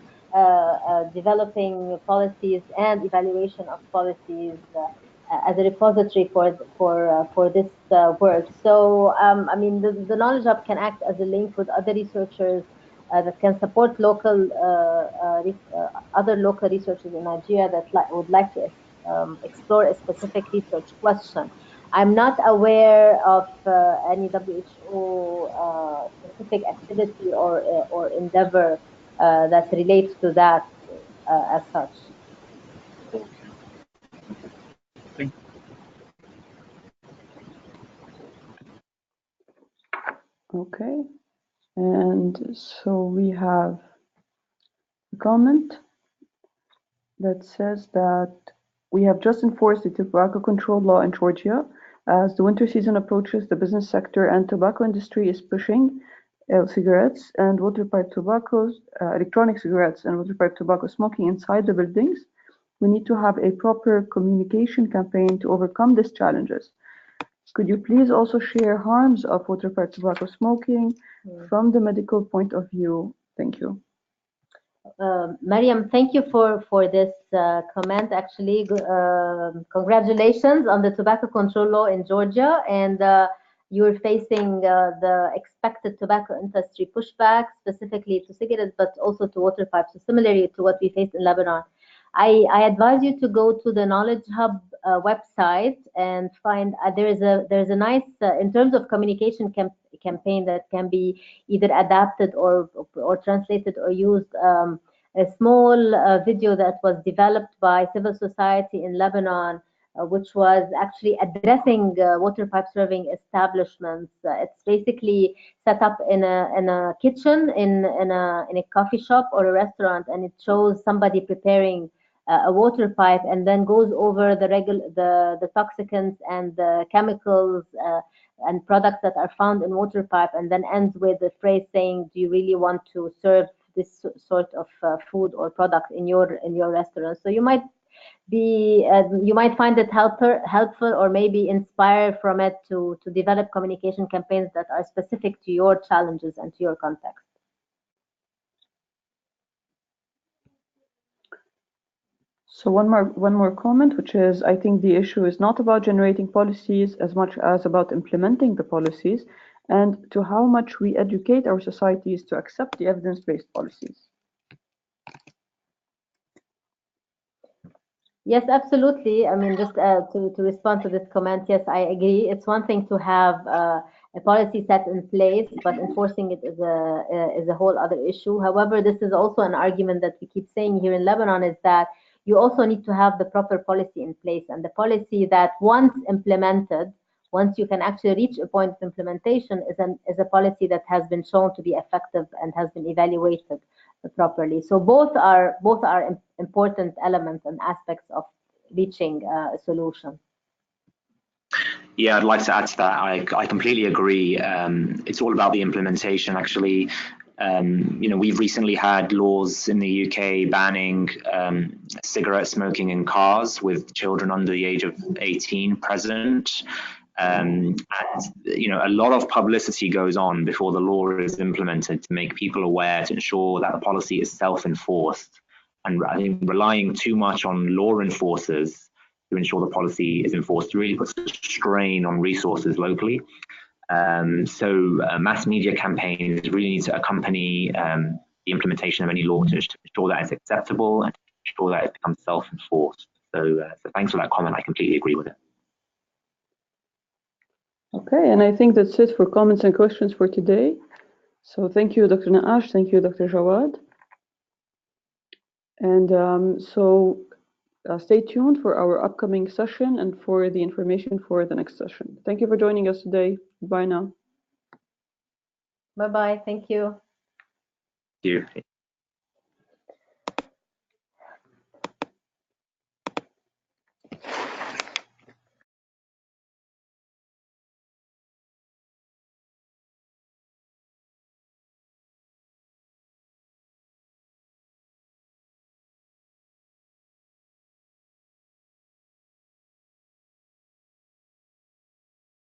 developing policies and evaluation of policies. As a repository for this work. So, I mean, the Knowledge Hub can act as a link with other researchers that can support local, other local researchers in Nigeria that would like to explore a specific research question. I'm not aware of any WHO specific activity or endeavor that relates to that as such. Okay, and so we have a comment that says that we have just enforced the tobacco control law in Georgia. As the winter season approaches, the business sector and tobacco industry is pushing cigarettes and waterpipe tobaccos, electronic cigarettes and waterpipe tobacco smoking inside the buildings. We need to have a proper communication campaign to overcome these challenges. Could you please also share harms of waterpipe tobacco smoking from the medical point of view? Thank you. Mariam, thank you for this comment. Actually, congratulations on the tobacco control law in Georgia, and you're facing the expected tobacco industry pushback, specifically to cigarettes, but also to waterpipes, so similarly to what we faced in Lebanon. I advise you to go to the Knowledge Hub website and find there's a nice in terms of communication campaign that can be either adapted or translated or used. A small video that was developed by civil society in Lebanon, which was actually addressing waterpipe serving establishments. It's basically set up in a kitchen in a coffee shop or a restaurant, and it shows somebody preparing a water pipe and then goes over the toxicants and the chemicals and products that are found in water pipe, and then ends with the phrase saying, do you really want to serve this sort of food or product in your restaurant? So you might find it helpful or maybe inspire from it to develop communication campaigns that are specific to your challenges and to your context. So one more comment, which is, I think the issue is not about generating policies as much as about implementing the policies and to how much we educate our societies to accept the evidence-based policies. Yes, absolutely. I mean, just to respond to this comment, yes, I agree. It's one thing to have a policy set in place, but enforcing it is a whole other issue. However, this is also an argument that we keep saying here in Lebanon, is that you also need to have the proper policy in place, and the policy that once implemented, once you can actually reach a point of implementation, is a policy that has been shown to be effective and has been evaluated properly. So both are important elements and aspects of reaching a solution. Yeah, I'd like to add to that. I completely agree. It's all about the implementation, actually. We've recently had laws in the UK banning cigarette smoking in cars with children under the age of 18 present. And you know, a lot of publicity goes on before the law is implemented to make people aware, to ensure that the policy is self-enforced. And I think relying too much on law enforcers to ensure the policy is enforced really puts a strain on resources locally. So mass media campaigns really need to accompany the implementation of any law to ensure that it's acceptable and to ensure that it becomes self-enforced. So thanks for that comment. I completely agree with it. Okay, and I think that's it for comments and questions for today. So thank you, Dr. Nakkash. Thank you, Dr. Jawad. And stay tuned for our upcoming session and for the information for the next session. Thank you for joining us today. Bye now. Bye-bye. Thank you. Thank you.